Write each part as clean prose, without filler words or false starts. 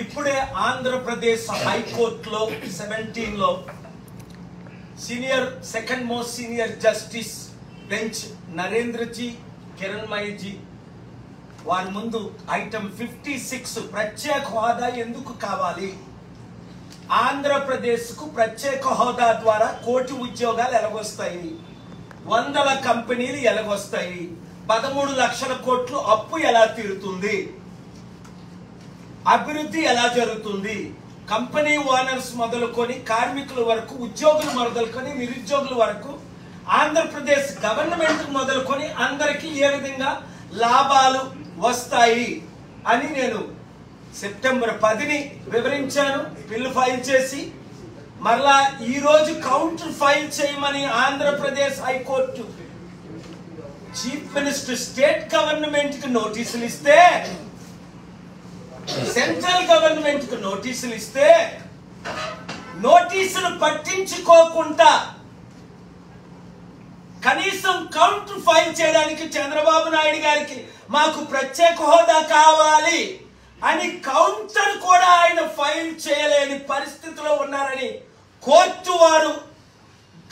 ఇప్పుడే ఆంధ్రప్రదేశ్ హైకోర్టులో 17లో senior second most senior justice bench Narendraji Kiranmayiji వారి ముందు ఐటమ్ 56 ప్రత్యేక హోదా ఎందుకు కావాలి, ఆంధ్రప్రదేశ్కు ప్రత్యేక హోదా ద్వారా కోటి ఉద్యోగాలు ఎలాగొస్తాయి, 100 కంపెనీలు ఎలాగొస్తాయి, 13 లక్షల కోట్లు అప్పు ఎలా తీరుతుంది, అభివృద్ధి ఎలా జరుగుతుంది, కంపెనీ ఓనర్స్ మొదలుకొని కార్మికుల వరకు, ఉద్యోగులు మొదలుకొని నిరుద్యోగుల వరకు, ఆంధ్రప్రదేశ్ గవర్నమెంట్ మొదలుకొని అందరికీ ఏ విధంగా లాభాలు వస్తాయి అని నేను సెప్టెంబర్ 10ని వివరించాను. బిల్లు ఫైల్ చేసి మరలా ఈ రోజు కౌంటర్ ఫైల్ చేయమని Andhra Pradesh high court chief minister state government కి నోటీసులు ఇస్తే, సెంట్రల్ గవర్నమెంట్ కు నోటీసులు ఇస్తే నోటీసులు పట్టించుకోకుండా కనీసం కౌంటర్ ఫైల్ చేయడానికి చంద్రబాబు నాయుడు గారికి మాకు ప్రత్యేక హోదా కావాలి అని కౌంటర్ కూడా ఆయన ఫైల్ చేయలేని పరిస్థితిలో ఉన్నారని కోర్టు వారు,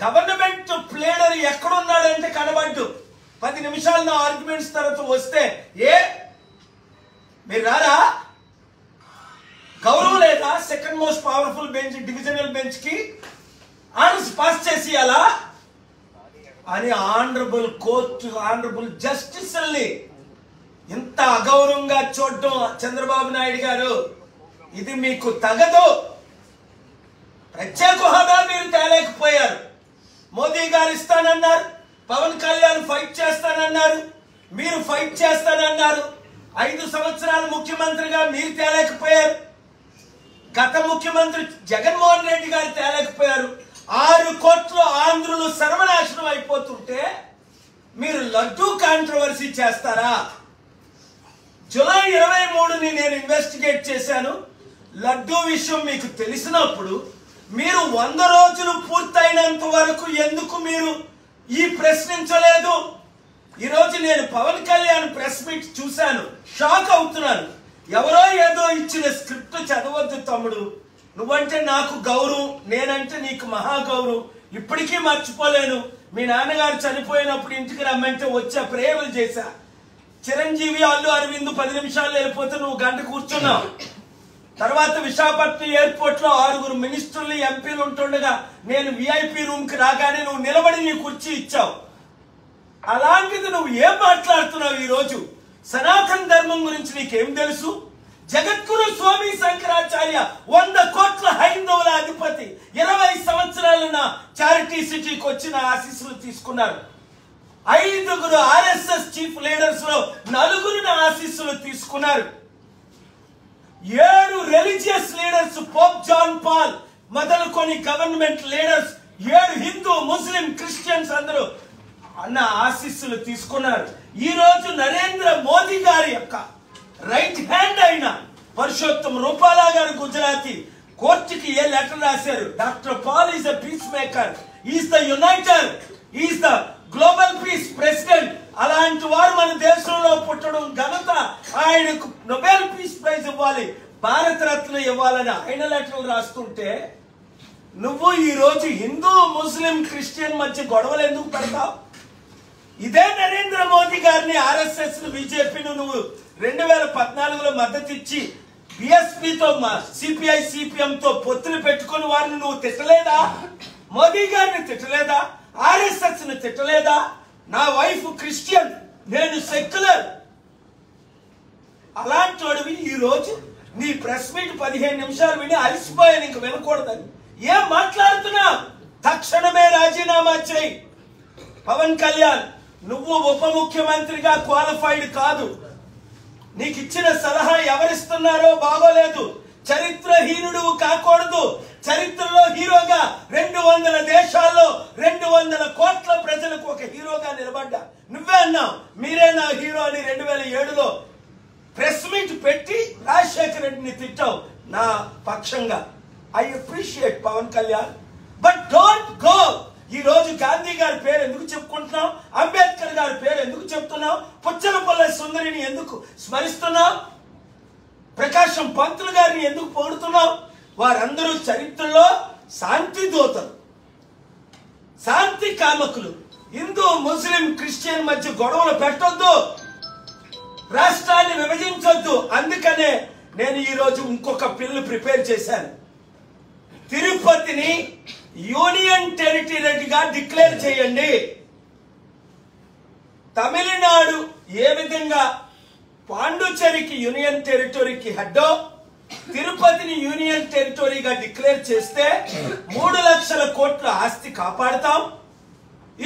గవర్నమెంట్ ప్లేడర్ ఎక్కడున్నాడంటే కనబడ్డు 10 నిమిషాలు నా ఆర్గ్యుమెంట్స్ తర్వాత వస్తే మీరు రారా, గౌరవం లేదా, second most powerful bench divisional bench కి ఆర్డర్స్ పాస్ చేసి అలా అని ఆనరబుల్ కోర్టు ఆనరబుల్ జస్టిస్ని ఇంత అగౌరవంగా చూడటం చంద్రబాబు నాయుడు గారు, ఇది మీకు తగదు. ప్రత్యేక హోదా మీరు తేలేకపోయారు. మోదీ గారు ఇస్తానన్నారు, పవన్ కళ్యాణ్ ఫైట్ చేస్తానన్నారు, మీరు ఫైట్ చేస్తానన్నారు. 5 సంవత్సరాలు ముఖ్యమంత్రిగా మీరు తేలేకపోయారు. గత ముఖ్యమంత్రి జగన్మోహన్ రెడ్డి గారు తేలేకపోయారు. 6 కోట్ల ఆంధ్రులు సర్వనాశనం అయిపోతుంటే మీరు లడ్డూ కాంట్రవర్సీ చేస్తారా? జూలై 23ని నేను ఇన్వెస్టిగేట్ చేశాను. లడ్డూ విషయం మీకు తెలిసినప్పుడు మీరు 100 రోజులు పూర్తయినంత వరకు ఎందుకు మీరు ఈ ప్రశ్నించలేదు? ఈరోజు నేను పవన్ కళ్యాణ్ ప్రెస్ మీట్ చూశాను, షాక్ అవుతున్నాను. ఎవరో ఏదో ఇచ్చిన స్క్రిప్ట్ చదవద్దు తమ్ముడు, నువ్వంటే నాకు గౌరవం, నేనంటే నీకు మహా గౌరవం, ఇప్పటికీ మర్చిపోలేను. మీ నాన్నగారు చనిపోయినప్పుడు ఇంటికి రమ్మంటే వచ్చా, ప్రేయర్లు చేశా. చిరంజీవి అల్లు అరవింద్ 10 నిమిషాలు వెళ్ళిపోతే నువ్వు గంట కూర్చున్నావు. తర్వాత విశాఖపట్నం ఎయిర్పోర్ట్ లో 6 మినిస్టర్లు ఎంపీలు ఉంటుండగా నేను విఐపి రూమ్ కి రాగానే నువ్వు నిలబడి నీ కుర్చీ ఇచ్చావు. అలాంటిది నువ్వు ఏం మాట్లాడుతున్నావు? ఈ రోజు సనాతన ధర్మం గురించి నీకేం తెలుసు? జగద్గురు స్వామి శంకరాచార్య 100 కోట్ల హైందవుల అధిపతి 20 సంవత్సరాలున్న చారిటీ సిటీకి వచ్చిన ఆశీస్సులు తీసుకున్నారు. 5 ఆర్ఎస్ఎస్ చీఫ్ లీడర్స్ లో 4 ఆశీస్సులు తీసుకున్నారు. 7 religious leaders, Pope John Paul మొదలుకొని government leaders, 7 Hindu, Muslim, Christians అందరూ అన్న ఆశీస్సులు తీసుకున్నారు. ఈ రోజు నరేంద్ర మోదీ గారి యొక్క రైట్ హ్యాండ్ అయిన పురుషోత్తమ్ రూపాలా గారు గుజరాతీ కోర్టుకి ఏ లెటర్ రాశారు? Doctor Paul is the peace maker, is the uniter, is the global peace president. అలాంటి వారు మన దేశంలో పుట్టడం ఘనత, ఆయనకు నోబెల్ పీస్ ప్రైజ్ ఇవ్వాలి, భారతరత్న ఇవ్వాలని ఆయన లెటర్లు రాస్తుంటే నువ్వు ఈ రోజు హిందూ, ముస్లిం, క్రిస్టియన్ మధ్య గొడవలు ఎందుకు పెడతావు? ఇదే నరేంద్ర మోదీ గారిని ఆర్ఎస్ఎస్ బీజేపీను నువ్వు 2014లో మద్దతు ఇచ్చి బిఎస్పీతో సిపిఐ సిపిఎం తో పొత్తులు పెట్టుకుని వారిని నువ్వు తిట్టలేదా? మోదీ గారిని తిట్టలేదా? ఆర్ఎస్ఎస్ ని తిట్టలేదా? నా వైఫ్ క్రిస్టియన్, నేను సెక్యులర్. అలాంటి వాడివి ఈ రోజు నీ ప్రెస్ మీట్ 15 నిమిషాలు విని అలసిపోయాను, ఇంక వినకూడదని ఏం మాట్లాడుతున్నావు? తక్షణమే రాజీనామా చేయి. పవన్ కళ్యాణ్, నువ్వు ఉప ముఖ్యమంత్రిగా క్వాలిఫైడ్ కాదు. నీకు ఇచ్చిన సలహా ఎవరిస్తున్నారో బాగోలేదు. చరిత్రహీనుడు కాకూడదు. చరిత్రలో హీరోగా 200 దేశాల్లో 200 కోట్ల ప్రజలకు ఒక హీరోగా నిలబడ్డా. నువ్వే అన్నావు మీరే నా హీరో అని 2007లో ప్రెస్ మీట్ పెట్టి రాజశేఖర రెడ్డిని తిట్టావు నా పక్షంగా. I appreciate Pawan Kalyan, but don't go. ఈ రోజు గాంధీ గారి పేరు ఎందుకు చెప్పుకుంటున్నావు? అంబేద్కర్ గారి పేరు ఎందుకు చెప్తున్నావు? పుచ్చలపల్లె సుందరిని ఎందుకు స్మరిస్తున్నావు? ప్రకాష్ ప్రకాశం పంతులు గారిని ఎందుకు పొగుడుతున్నాం? వారందరూ చరిత్రలో శాంతి దూతలు, శాంతి కామకులు. హిందూ ముస్లిం క్రిస్టియన్ మధ్య గొడవలు పెట్టొద్దు, రాష్ట్రాన్ని విభజించొద్దు. అందుకనే నేను ఈరోజు ఇంకొక బిల్లు ప్రిపేర్ చేశాను. తిరుపతిని యూనియన్ టెరిటరీగా డిక్లేర్ చేయండి. తమిళనాడు ఏ విధంగా పాండుచేరికి యూనియన్ టెరిటరీకి హెడ్డో, తిరుపతిని యూనియన్ టెరిటరీగా డిక్లేర్ చేస్తే 3 లక్షల కోట్ల ఆస్తి కాపాడుతాం.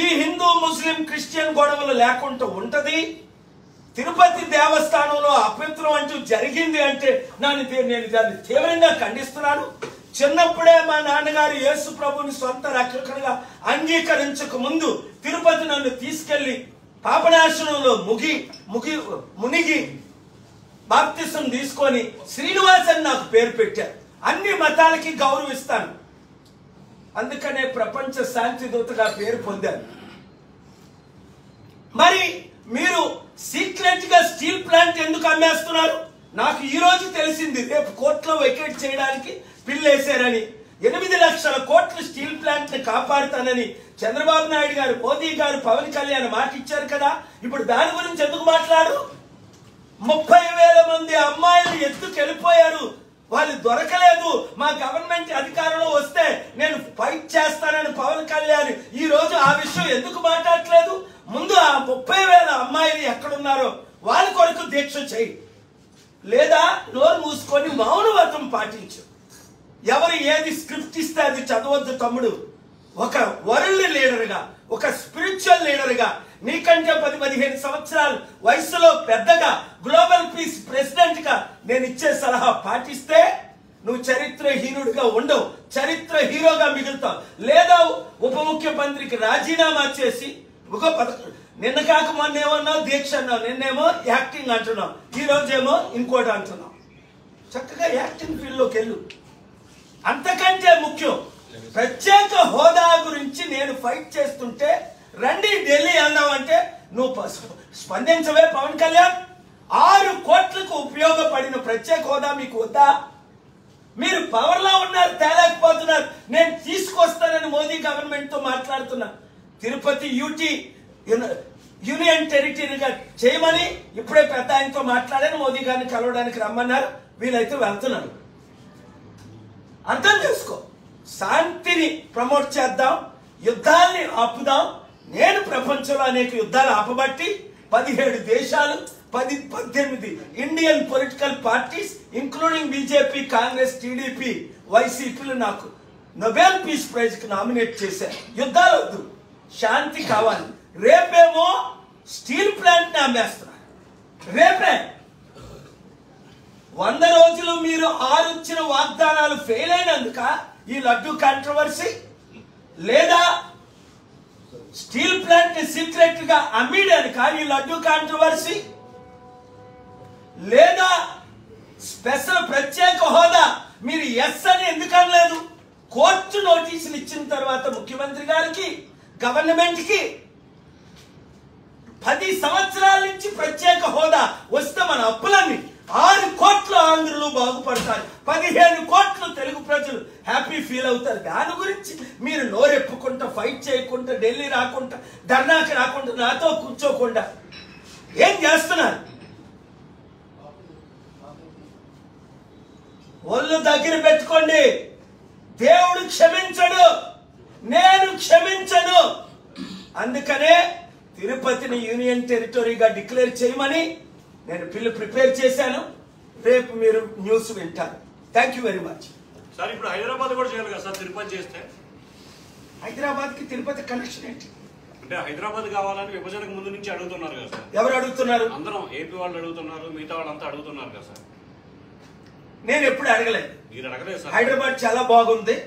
ఈ హిందూ ముస్లిం క్రిస్టియన్ గొడవలు లేకుండా ఉంటది. తిరుపతి దేవస్థానంలో అభ్యంతరం అంటూ జరిగింది అంటే నేను దాన్ని తీవ్రంగా ఖండిస్తున్నాను. చిన్నప్పుడే మా నాన్నగారు యేసు ప్రభుని సొంత రక్షకునిగా అంగీకరించక ముందు తిరుపతి నన్ను తీసుకెళ్లి పాపనాశనంలో మునిగి బాప్తిసం తీసుకొని శ్రీనివాస్ అని నాకు పేరు పెట్టారు. అన్ని మతాలకి గౌరవిస్తాను, అందుకనే ప్రపంచ శాంతి దూతగా పేరు పొందాను. మరి మీరు సీక్రెట్ గా స్టీల్ ప్లాంట్ ఎందుకు అమ్మేస్తున్నారు? నాకు ఈ రోజు తెలిసింది. రేపు కోర్టులో వెకేట్ చేయడానికి బిల్లు వేశారని. 8 లక్షల కోట్ల స్టీల్ ప్లాంట్ ని కాపాడుతానని చంద్రబాబు నాయుడు గారు, మోదీ గారు, పవన్ కళ్యాణ్ మాట ఇచ్చారు కదా. ఇప్పుడు దాని గురించి ఎందుకు మాట్లాడు? 30,000 మంది అమ్మాయిలు ఎత్తుకెళ్ళిపోయారు, వాళ్ళు దొరకలేదు. మా గవర్నమెంట్ అధికారంలో వస్తే నేను ఫైట్ చేస్తానని పవన్ కళ్యాణ్ ఈ రోజు ఆ విషయం ఎందుకు మాట్లాడట్లేదు? ముందు ఆ 30,000 అమ్మాయిలు ఎక్కడున్నారో వాళ్ళ కొరకు దీక్ష చేయి, లేదా నోరు మూసుకొని మౌనవ్రతం పాటించు. ఎవరు ఏది స్క్రిప్ట్ ఇస్తే అది చదవద్దు తమ్ముడు. ఒక వరల్డ్ లీడర్గా, ఒక స్పిరిచువల్ లీడర్గా, నీకంటే 10-15 సంవత్సరాలు వయసులో పెద్దగా, గ్లోబల్ పీస్ ప్రెసిడెంట్ గా నేను ఇచ్చే సలహా పాటిస్తే నువ్వు చరిత్రహీనుడిగా ఉండవు, చరిత్ర హీరోగా మిగులుతావు. లేదా ఉప ముఖ్యమంత్రికి రాజీనామా చేసి నిన్న కాక మొన్న ఏమన్నావు దీక్ష అన్నావు, నిన్నేమో యాక్టింగ్ అంటున్నావు, ఈ రోజేమో ఇంకోటి అంటున్నావు. చక్కగా యాక్టింగ్ ఫీల్డ్ లోకి వెళ్ళు. అంతకంటే ముఖ్యం, ప్రత్యేక హోదా గురించి నేను ఫైట్ చేస్తుంటే రండి ఢిల్లీ అన్నావంటే నువ్వు స్పందించవే పవన్ కళ్యాణ్? 6 కోట్లకు ఉపయోగపడిన ప్రత్యేక హోదా మీకు వద్దా? మీరు పవర్ లో ఉన్నారు, తేలేకపోతున్నారు. నేను తీసుకొస్తానని మోదీ గవర్నమెంట్ తో మాట్లాడుతున్నా. తిరుపతి యూనియన్ టెరిటరీగా చేయమని ఇప్పుడే పెద్ద ఆయనతో మాట్లాడాను. మోదీ గారిని కలవడానికి రమ్మన్నారు, వీలైతే వెళ్తున్నాను. అర్థం చేసుకో. శాంతిని ప్రమోట్ చేద్దాం, యుద్ధాల్ని ఆపుదాం. నేను ప్రపంచంలో అనేక యుద్ధాలు ఆపబట్టి 17 దేశాలు, 18 Indian political parties including BJP, Congress, TDP, వైసీపీలు నాకు నోబెల్ పీస్ ప్రైజ్ కి నామినేట్ చేశారు. యుద్ధాలు వద్దు, శాంతి కావాలి. రేపేమో స్టీల్ ప్లాంట్ ని అమ్మేస్తున్నారు. రేపే 100 రోజులు మీరు 6 ఇచ్చిన వాగ్దానాలు ఫెయిల్ అయినందుక ఈ లడ్డు కాంట్రవర్సీ, లేదా స్టీల్ ప్లాంట్ ని సీక్రెట్ గా అమ్మేయడానికి ఈ లడ్డు కాంట్రవర్సీ, లేదా స్పెషల్ ప్రత్యేక హోదా మీరు ఎస్ అని ఎందుకు అనలేదు? కోర్టు నోటీసులు ఇచ్చిన తర్వాత ముఖ్యమంత్రి గారికి, గవర్నమెంట్ కి 10 సంవత్సరాల నుంచి ప్రత్యేక హోదా వస్తే మన అప్పులన్నీ 6 కోట్ల ఆంధ్రులు బాగుపడతారు, 15 కోట్ల తెలుగు ప్రజలు హ్యాపీ ఫీల్ అవుతారు. దాని గురించి మీరు నోరెప్పుకుంటా, ఫైట్ చేయకుండా, ఢిల్లీ రాకుండా, ధర్నాకి రాకుండా, నాతో కూర్చోకుండా ఏం చేస్తున్నారు? ఒళ్ళు దగ్గర పెట్టుకోండి. దేవుడు క్షమించడు, నేను క్షమించను. అందుకనే తిరుపతిని యూనియన్ టెరిటరీగా డిక్లేర్ చేయమని నేను బిల్లు ప్రిపేర్ చేశాను. రేపు మీరు న్యూస్ వింటారు. Thank you very much. Sir ఇప్పుడు హైదరాబాద్ కూడా చేయాలి కదా సార్? తిరుపతి చేస్తే హైదరాబాద్ కి తిరుపతి కనెక్షన్ ఏంటి? అంటే హైదరాబాద్ కావాలని విభజనకు ముందు నుంచి అడుగుతున్నారు కదా సార్? ఎవరు అడుగుతున్నారు? అందరం ఏపీ వాళ్ళు అడుగుతున్నారు, మిగతా వాళ్ళంతా అడుగుతున్నారు కదా సార్? నేను ఎప్పుడు అడగలేదు. మీరు అడగలేదు సార్? హైదరాబాద్ చాలా బాగుంది,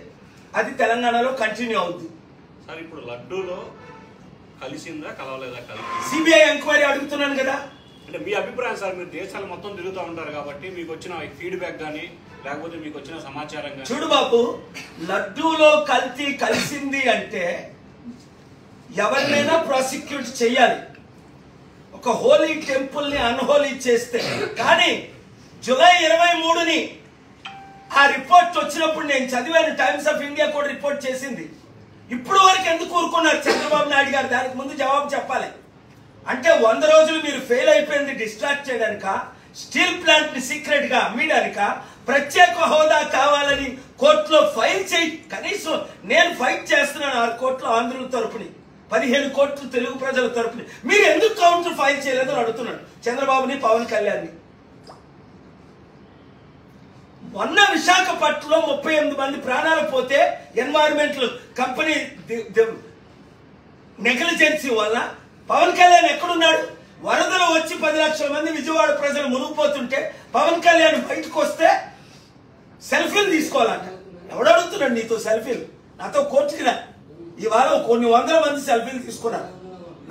అది తెలంగాణలో కంటిన్యూ అవుతుంది సార్. ఇప్పుడు లడ్డూలో కలిసిందా కలవలేదా? కలిసి సిబిఐ ఎంక్వైరీ అడుగుతున్నాను కదా. అంటే మీ అభిప్రాయం సార్, మీరు దేశాలు మొత్తం తిరుగుతూ ఉంటారు కాబట్టి మీకు వచ్చిన ఫీడ్బ్యాక్ కానీ లేకపోతే మీకు వచ్చిన సమాచారం కానీ. చూడు బాబు, లడ్డూలో కల్తీ కలిసింది అంటే ఎవరినైనా ప్రాసిక్యూట్ చేయాలి, ఒక హోలీ టెంపుల్ ని అన్హోలీ చేస్తే. కానీ జూలై 23ని ఆ రిపోర్ట్ వచ్చినప్పుడు నేను చదివాను. టైమ్స్ ఆఫ్ ఇండియా కూడా రిపోర్ట్ చేసింది. ఇప్పుడు వరకు ఎందుకు ఊరుకున్నారు చంద్రబాబు నాయుడు గారు? దానికి ముందు జవాబు చెప్పాలి. అంటే 100 రోజులు మీరు ఫెయిల్ అయిపోయింది డిస్ట్రాక్ట్ చేయడానిక, స్టీల్ ప్లాంట్ ని సీక్రెట్ గా అమ్మడానిక, ప్రత్యేక హోదా కావాలని కోర్టులో ఫైల్ చేయి. కనీసం నేను ఫైట్ చేస్తున్నాను 6 కోట్ల ఆంధ్రుల తరపుని, 15 కోట్లు తెలుగు ప్రజల తరపుని. మీరు ఎందుకు కౌంటర్ ఫైల్ చేయలేదని అడుగుతున్నాడు చంద్రబాబుని, పవన్ కళ్యాణ్ని. మొన్న విశాఖపట్నంలో 38 మంది ప్రాణాలు పోతే ఎన్వైరన్మెంటల్ కంపెనీ నెగ్లిజెన్సీ వల్ల పవన్ కళ్యాణ్ ఎక్కడున్నాడు? వరదలు వచ్చి 10 లక్షల మంది విజయవాడ ప్రజలు మునిగిపోతుంటే పవన్ కళ్యాణ్ బయటకు వస్తే సెల్ఫీలు తీసుకోవాలంట. ఎవడు అడుగుతున్నాడు నీతో సెల్ఫీలు? నాతో కోర్టుకి రా. ఇవాళ కొన్ని 100 మంది సెల్ఫీలు తీసుకున్నారు.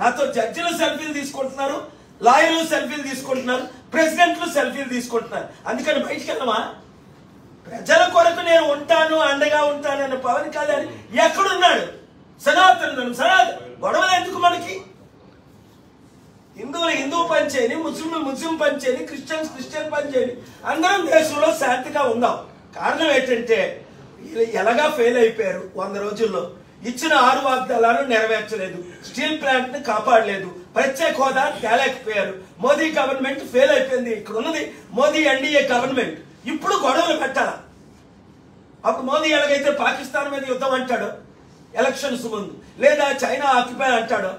నాతో జడ్జిలు సెల్ఫీలు తీసుకుంటున్నారు, లాయర్లు సెల్ఫీలు తీసుకుంటున్నారు, ప్రెసిడెంట్లు సెల్ఫీలు తీసుకుంటున్నారు. అందుకని బయటికి వెళ్ళమా? ప్రజల కొరకు నేను ఉంటాను, అండగా ఉంటానన్న పవన్ కళ్యాణ్ ఎక్కడున్నాడు? సనాతనం గొడవలు ఎందుకు మనకి? హిందువులు హిందూ పని చేయని, ముస్లింలు ముస్లిం పని చేయని, క్రిస్టియన్స్ క్రిస్టియన్ పని చేయని, అందరం దేశంలో శాంతిగా ఉందాం. కారణం ఏంటంటే ఎలాగా ఫెయిల్ అయిపోయారు. 100 రోజుల్లో ఇచ్చిన 6 వాగ్దానాలను నెరవేర్చలేదు, స్టీల్ ప్లాంట్ ని కాపాడలేదు, ప్రత్యేక హోదా తేలేకపోయారు. మోదీ గవర్నమెంట్ ఫెయిల్ అయిపోయింది. ఇక్కడ ఉన్నది మోదీ ఎన్డీఏ గవర్నమెంట్. ఇప్పుడు గొడవలు పెట్టాలా? అప్పుడు మోదీ ఎలాగైతే పాకిస్తాన్ మీద యుద్ధం అంటాడో ఎలక్షన్స్ ముందు, లేదా చైనా ఆక్యుపై అంటాడో,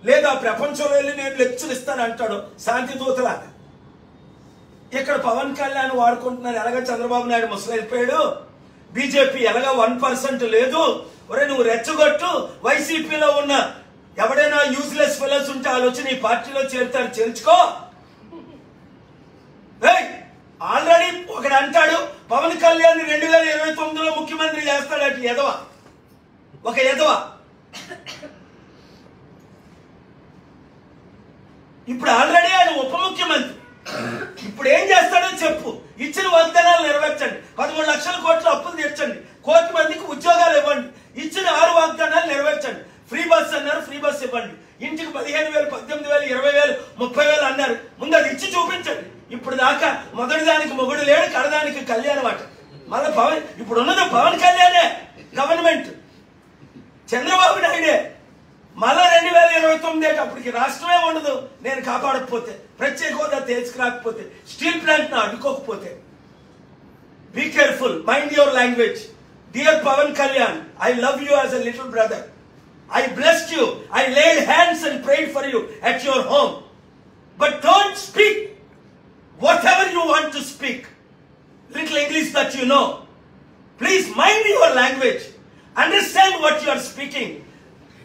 లేదా ప్రపంచంలో వెళ్ళి నేను లెక్చర్ ఇస్తాను అంటాడు శాంతి దూతలాగా. ఇక్కడ పవన్ కళ్యాణ్ వాడుకుంటున్నారు. ఎలాగ చంద్రబాబు నాయుడు ముసలైపోయాడు, బీజేపీ ఎలాగా 1% లేదు, ఒరే నువ్వు రెచ్చగొట్టు, వైసీపీలో ఉన్న ఎవడైనా యూజ్లెస్ ఫెలోస్ ఉంటే ఆలోచన ఈ పార్టీలో చేరుతారు, చేర్చుకో. ఆల్రెడీ ఒకడు అంటాడు పవన్ కళ్యాణ్ 2029లో ముఖ్యమంత్రి చేస్తాడట. ఎదవ, ఒక ఎదవ. ఇప్పుడు ఆల్రెడీ ఆయన ఉప ముఖ్యమంత్రి. ఇప్పుడు ఏం చేస్తాడో చెప్పు. ఇచ్చిన వాగ్దానాలు నెరవేర్చండి, 13 లక్షల కోట్ల అప్పులు తీర్చండి, 1 కోటి మందికి ఉద్యోగాలు ఇవ్వండి, ఇచ్చిన 6 వాగ్దానాలు నెరవేర్చండి. ఫ్రీ బస్ అన్నారు, ఫ్రీ బస్ ఇవ్వండి. ఇంటికి 15,000, 18,000, 20,000, 30,000 అన్నారు. ముందు అది ఇచ్చి చూపించండి. ఇప్పుడు దాకా మొదటి దానికి మొగుడు లేడు, కడదానికి కళ్యాణం అట. మళ్ళీ ఇప్పుడు ఉన్నది పవన్ కళ్యాణే గవర్నమెంట్, చంద్రబాబు నాయుడే. మళ్ళా 2029 అప్పటికి రాష్ట్రమే ఉండదు నేను కాపాడకపోతే, ప్రత్యేక హోదా తీసుకురాకపోతే, స్టీల్ ప్లాంట్ ను అడ్డుకోకపోతే. Be careful, mind your language. Dear Pawan Kalyan, I love you as a little brother. I blessed you. I laid hands and prayed for you at your home. But don't speak whatever you want to speak. Little English that you know. Please mind your language. Understand what you are speaking.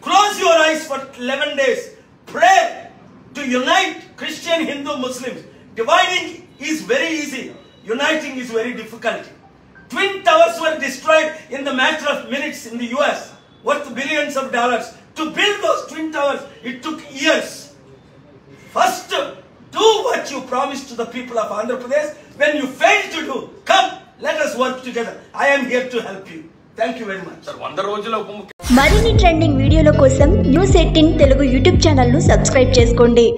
Close your eyes for 11 days. Pray to unite Christian, Hindu, Muslims. Dividing is very easy. Uniting is very difficult. Twin towers were destroyed in the matter of minutes in the US. Worth billions of dollars. To build those twin towers, it took years. First, do what you promised to the people of Andhra Pradesh. When you fail to do, come, let us work together. I am here to help you. Thank you very much. Sir, 100 రోజుల మరిన్ని trending వీడియోల కోసం news 18 Telugu YouTube channel ను subscribe చేసుకోండి.